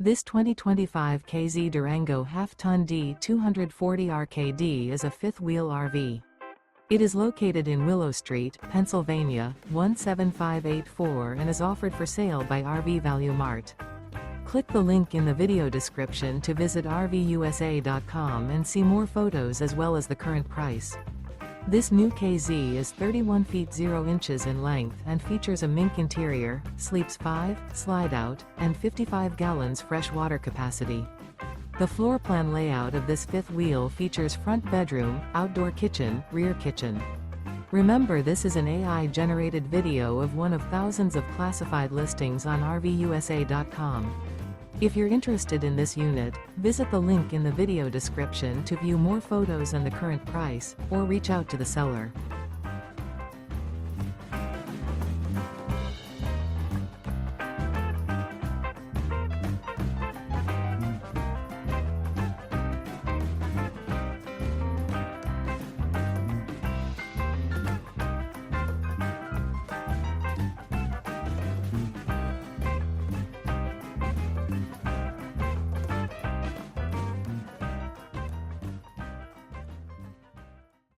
This 2025 K-Z Durango Half-Ton D240RKD is a fifth-wheel RV. It is located in Willow Street, Pennsylvania, 17584 and is offered for sale by RV Value Mart. Click the link in the video description to visit RVUSA.com and see more photos as well as the current price. This new K-Z is 31 feet 0 inches in length and features a Mink interior, sleeps 5, slide-out, and 55 gallons fresh water capacity. The floor plan layout of this fifth wheel features front bedroom, outdoor kitchen, rear kitchen. Remember, this is an AI-generated video of one of thousands of classified listings on RVUSA.com. If you're interested in this unit, visit the link in the video description to view more photos and the current price, or reach out to the seller.